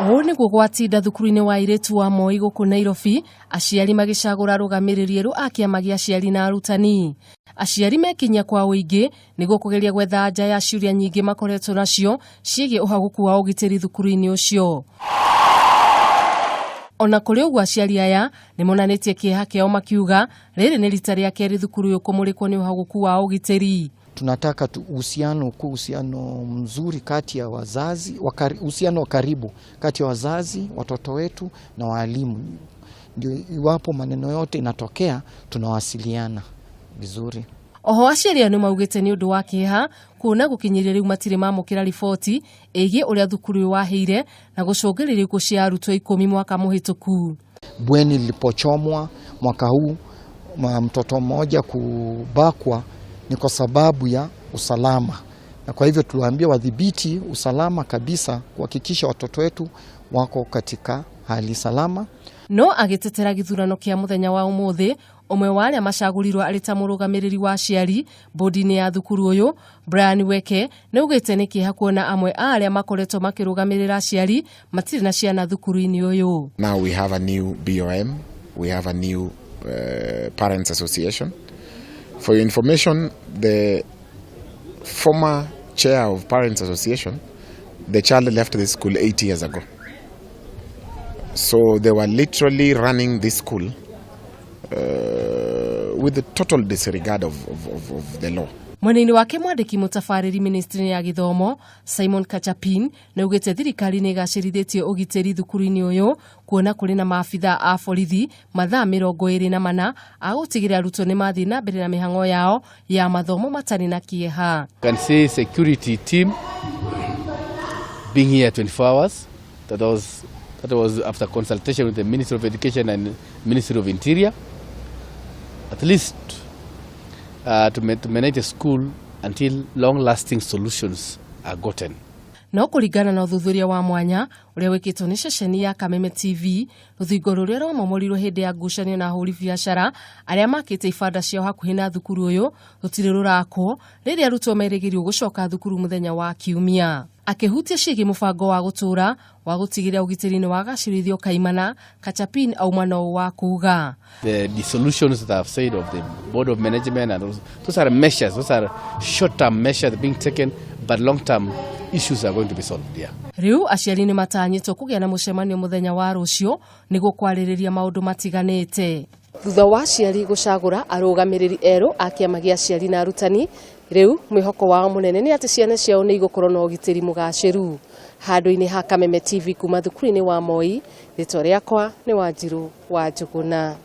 O niguo gwatinda thukuru-ini wa airitu wa Moi guku Nairobi, aciari magicagura arugamiriri a kiama gia aciari na arutani. Aciari mekinya kwa uingi niguo kugeria gwetha anja ya ciuria nyingi makoretwo nacio ciigie uhaguku wa ugitiri thukuru-ini ucio. Ona kuri uguo aciari aya nimonanitie kieha kiao makiuga riri ni rita ria keri thukuru uyu kumurikwo ni uhaguku wa ugitiri. Tunataka uhusiano mzuri kati ya wazazi, uhusiano karibu kati ya wazazi, watoto wetu na walimu. Ndio iwapo maneno yote inatokea tunawasiliana vizuri. Oho aciari anu maugite ni undu wa kieha kuona gukinyiria riu matire mamukira riboti egie uria thukuru waheire na gucungiriria cia arutwo 10 mwaka muhituku. Bweni lilipochomwa mwaka huu, mtoto mmoja kubakwa ni kwa sababu ya usalama. Na kwa hivyo tuliwaambia wadhibiti usalama kabisa kuhakikisha watoto wetu wako katika hali salama. No agitetera githurano kia muthenya wa umuthi, umwe wa aria macagurirwo ari ta murugamiriri wa aciari bodi-ini ya thukuru uyu Brian Weke ni ugite ni kieha kuona amwe aria makoretwo makirugamirira aciari matire na ciana thukuru-ini uyu. Now we have a new BOM, we have a new Parents Association. For your information, the former chair of Parents Association, the child left the school 8 years ago. So they were literally running this school with the total disregard of the law. Mweneni wake mwandiki mutafariri ministry ya githomo Simon Kachapin na ugete thirikari ni gacirithitie ugitiri thukuru-ini uyu kuona kuri na maafitha a borithi mathaa 24 a gutigira arutwo ni mathi na mbere na mihango yao ya mathomo matari na kieha. Can say security team being here 24 hours. That was after consultation with the Ministry of Education and Ministry of Interior. At least to manage the school until long-lasting solutions are gotten. No kuringana na uthuthuria wa mwanya uria wikitwo ni ceceni ya Kameme TV, ruthingo ruria rwamomorirwo hindi ya ngucanio na ahuri biacara aria makite ibanda ciao hakuhi na thukuru uyu rutire rurakwo riria arutwo merigirio gucoka thukuru muthenya wa Kiumia. Akihutia ciigi mubango wa gutura wa gutigira ugitiri-ini wa gacirithio kaimana, Kachapin auma no wa kuuga. The solutions that I've said of the board of management and those are measures, those are short-term measures being taken, but long-term issues are going to be solved here. Riu aciari ni matanyitwo kugia na mucemanio muthenya wa rucio niguo kwaririria maundu matiganite. Thutha wa aciari gucagura arugamiriri eru a kiama gia aciari na arutani, riu mwihoko wao munene ni ati ciana ciao ni igukorwo na ugitiri mugaciru. Handu-ini ha Kameme TV kuma thukuru-ini wa Moi, ritwa riakwa ni Wanjiru wa Njuguna.